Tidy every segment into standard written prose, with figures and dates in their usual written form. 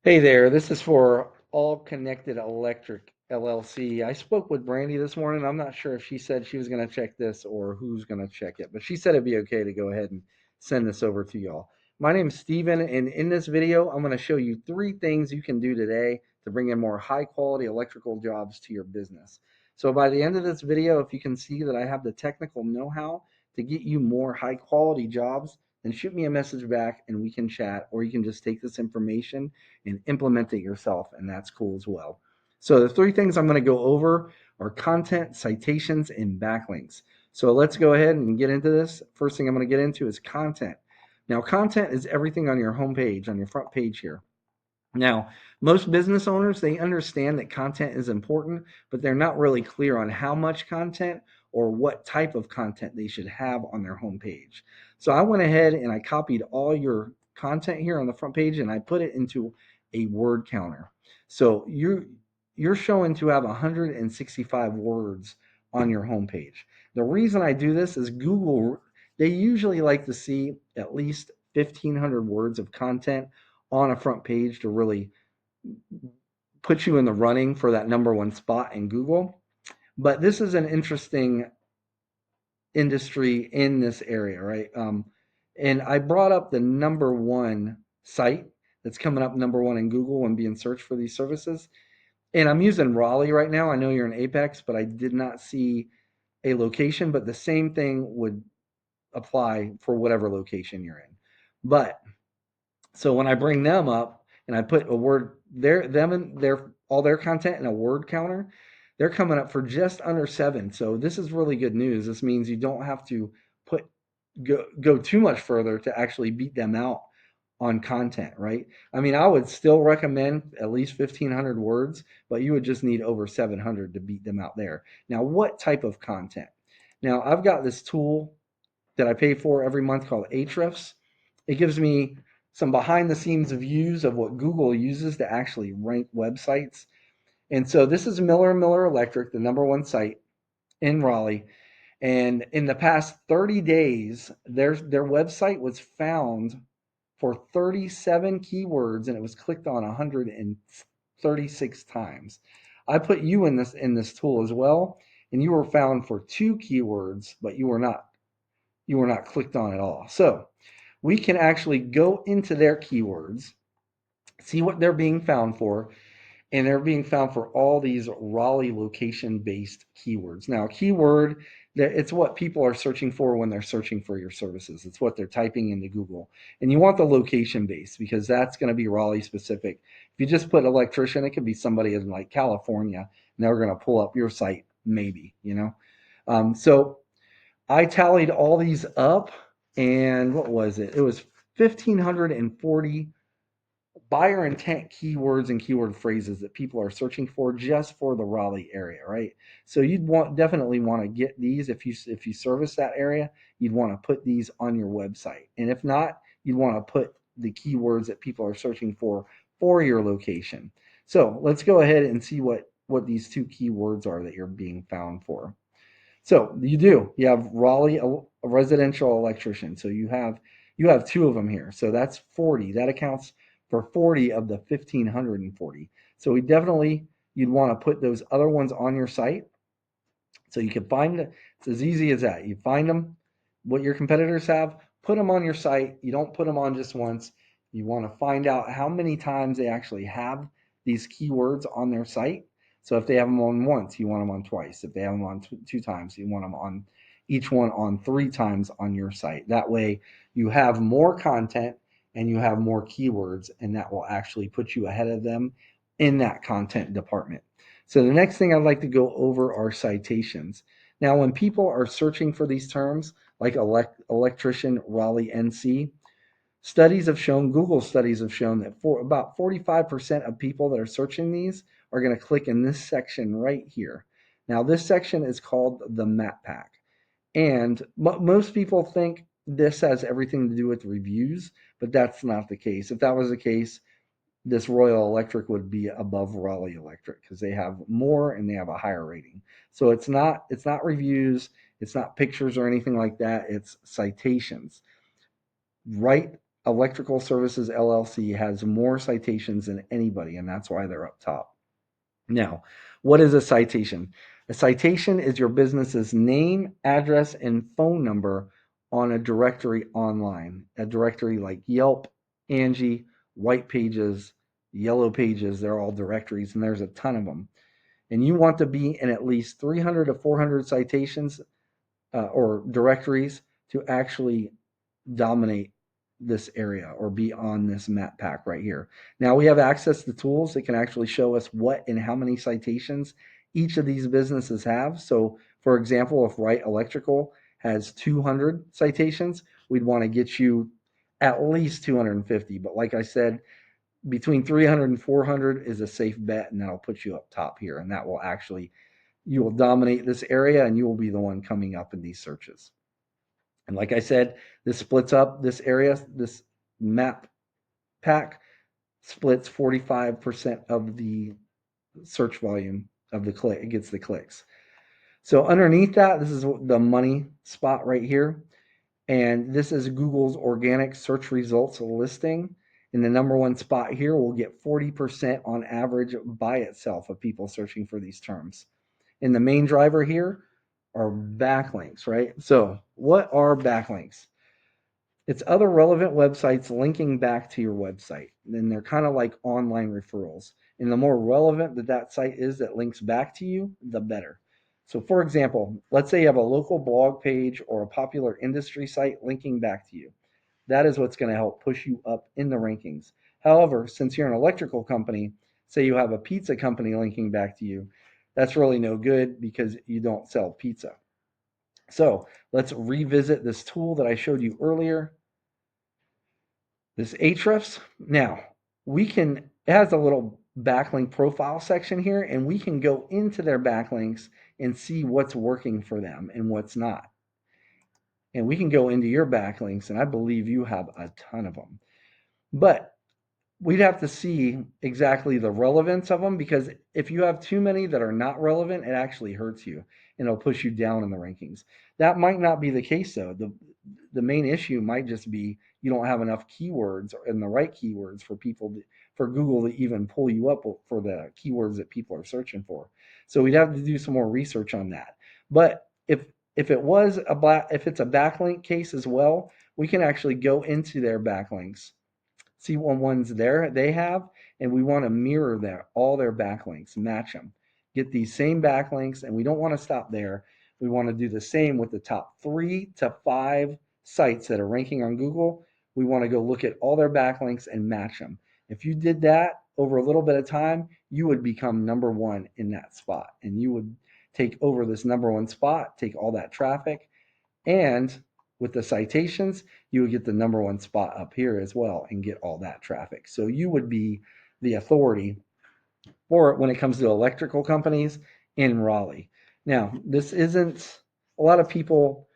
Hey there, this is for All Connected Electric LLC. I spoke with Brandy this morning. I'm not sure if she said she was going to check this or who's going to check it, but she said it'd be okay to go ahead and send this over to y'all. My name is Steven, and in this video, I'm going to show you 3 things you can do today to bring in more high quality electrical jobs to your business. So by the end of this video, if you can see that I have the technical know-how to get you more high quality jobs, then shoot me a message back and we can chat, or you can just take this information and implement it yourself, and that's cool as well. So the 3 things I'm going to go over are content, citations, and backlinks. So let's go ahead and get into this. First thing I'm going to get into is content. Now, content is everything on your homepage, on your front page here. Now, most business owners, they understand that content is important, but they're not really clear on how much content or what type of content they should have on their homepage. So I went ahead and I copied all your content here on the front page and I put it into a word counter. So you're showing to have 165 words on your homepage. The reason I do this is Google, they usually like to see at least 1,500 words of content on a front page to really put you in the running for that number one spot in Google. But this is an interesting industry in this area, right? And I brought up the number one site that's coming up number one in Google and being searched for these services. And I'm using Raleigh right now. I know you're in Apex, but I did not see a location, but the same thing would apply for whatever location you're in. But so when I bring them up and I put a word them and their all their content in a word counter, they're coming up for just under 7. So this is really good news. This means you don't have to put go too much further to actually beat them out on content, right? I mean, I would still recommend at least 1,500 words, but you would just need over 700 to beat them out there. Now, what type of content? Now, I've got this tool that I pay for every month called Ahrefs. It gives me some behind the scenes views of what Google uses to actually rank websites. And so this is Miller Miller Electric, the number one site in Raleigh. And in the past 30 days, their website was found for 37 keywords and it was clicked on 136 times. I put you in this tool as well, and you were found for 2 keywords, but you were not clicked on at all. So we can actually go into their keywords, see what they're being found for, and they're being found for all these Raleigh location based keywords. Now, keyword, it's what people are searching for when they're searching for your services. It's what they're typing into Google. And you want the location based because that's going to be Raleigh specific. If you just put electrician, it could be somebody in like California and they're going to pull up your site, maybe. So I tallied all these up, and what was it? It was 1,540 buyer intent keywords and keyword phrases that people are searching for just for the Raleigh area, right? So you'd definitely want to get these if you service that area. You'd want to put these on your website, and if not, you'd want to put the keywords that people are searching for your location. So let's go ahead and see what these 2 keywords are that you're being found for. So you have Raleigh, a residential electrician. So you have 2 of them here. So that's 40. That accounts for 40 of the 1,540. So you'd want to put those other ones on your site so you can find it. It's as easy as that. You find them, what your competitors have, put them on your site. You don't put them on just once. You want to find out how many times they actually have these keywords on their site. So if they have them on once, you want them on twice. If they have them on 2 times, you want them on each one on 3 times on your site. That way you have more content and you have more keywords, and that will actually put you ahead of them in that content department. So the next thing I'd like to go over are citations. Now, when people are searching for these terms, like electrician Raleigh NC, Google studies have shown that for about 45% of people that are searching these are going to click in this section right here. Now, this section is called the map pack. And most people think this has everything to do with reviews, but that's not the case. If that was the case, this Royal Electric would be above Raleigh Electric because they have more and they have a higher rating. So it's not reviews, it's not pictures or anything like that. It's citations. Right Electrical Services LLC has more citations than anybody, and that's why they're up top. Now, what is a citation? A citation is your business's name, address, and phone number on a directory online. A directory like Yelp, Angie, White Pages, Yellow Pages, they're all directories, and there's a ton of them. And you want to be in at least 300 to 400 citations or directories to actually dominate this area or be on this map pack right here. Now we have access to tools that can actually show us what and how many citations each of these businesses have. So for example, if Wright Electrical has 200 citations, we'd want to get you at least 250. But like I said, between 300 and 400 is a safe bet, and that'll put you up top here. And that will actually, you will dominate this area and you will be the one coming up in these searches. And like I said, this splits up this area, this map pack splits 45% of the search volume of the click. It gets the clicks. So underneath that, this is the money spot right here. And this is Google's organic search results listing. In the number one spot here, we'll get 40% on average by itself of people searching for these terms. And the main driver here are backlinks, right? So what are backlinks? It's other relevant websites linking back to your website. And they're kind of like online referrals. And the more relevant that site is that links back to you, the better. So for example, let's say you have a local blog page or a popular industry site linking back to you. That is what's going to help push you up in the rankings. However, since you're an electrical company, say you have a pizza company linking back to you, that's really no good because you don't sell pizza. So let's revisit this tool that I showed you earlier, this Ahrefs. Now, it has a little backlink profile section here, and we can go into their backlinks and see what's working for them and what's not. And we can go into your backlinks, and I believe you have a ton of them. But we'd have to see exactly the relevance of them, because if you have too many that are not relevant, it actually hurts you and it'll push you down in the rankings. That might not be the case though. The main issue might just be you don't have enough keywords and the right keywords for Google to even pull you up for the keywords that people are searching for. So we'd have to do some more research on that. But if it's a backlink case as well, we can actually go into their backlinks, see what ones they have, and we want to mirror all their backlinks, match them, get these same backlinks, and we don't want to stop there. We want to do the same with the top 3 to 5 sites that are ranking on Google. We want to go look at all their backlinks and match them. If you did that over a little bit of time, you would become number 1 in that spot, and you would take over this number 1 spot, take all that traffic, and with the citations, you would get the number 1 spot up here as well and get all that traffic. So you would be the authority for it when it comes to electrical companies in Raleigh. Now, this isn't a lot of people,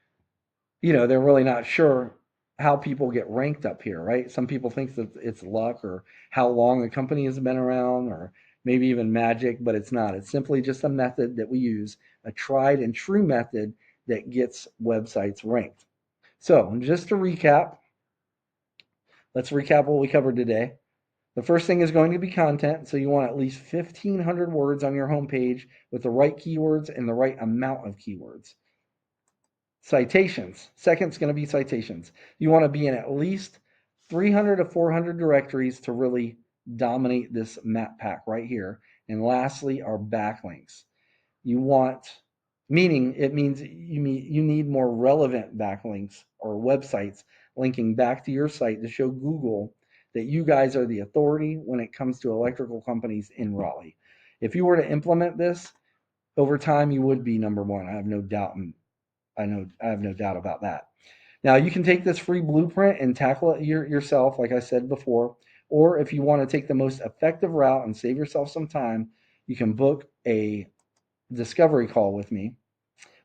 they're really not sure how people get ranked up here, right? Some people think that it's luck or how long a company has been around or maybe even magic, but it's not. It's simply just a method that we use, a tried and true method that gets websites ranked. So just to recap, let's recap what we covered today. The first thing is going to be content. So you want at least 1,500 words on your homepage with the right keywords and the right amount of keywords. Citations. Second is going to be citations. You want to be in at least 300 to 400 directories to really dominate this map pack right here. And lastly are backlinks. It means you need more relevant backlinks or websites linking back to your site to show Google that you guys are the authority when it comes to electrical companies in Raleigh. If you were to implement this over time, you would be number 1. I have no doubt about that. Now you can take this free blueprint and tackle it yourself, like I said before, or if you want to take the most effective route and save yourself some time, you can book a discovery call with me.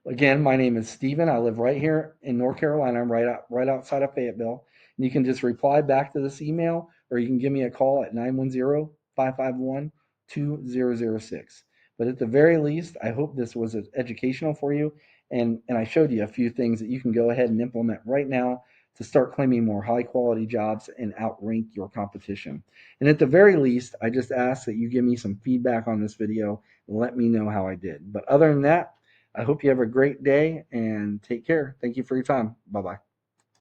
Again, my name is Steven. I live right here in North Carolina. I'm right outside of Fayetteville. And you can just reply back to this email, or you can give me a call at 910-551-2006. But at the very least, I hope this was educational for you. And I showed you a few things that you can go ahead and implement right now to start claiming more high quality jobs and outrank your competition. And at the very least, I just ask that you give me some feedback on this video and let me know how I did. But other than that, I hope you have a great day and take care. Thank you for your time. Bye bye.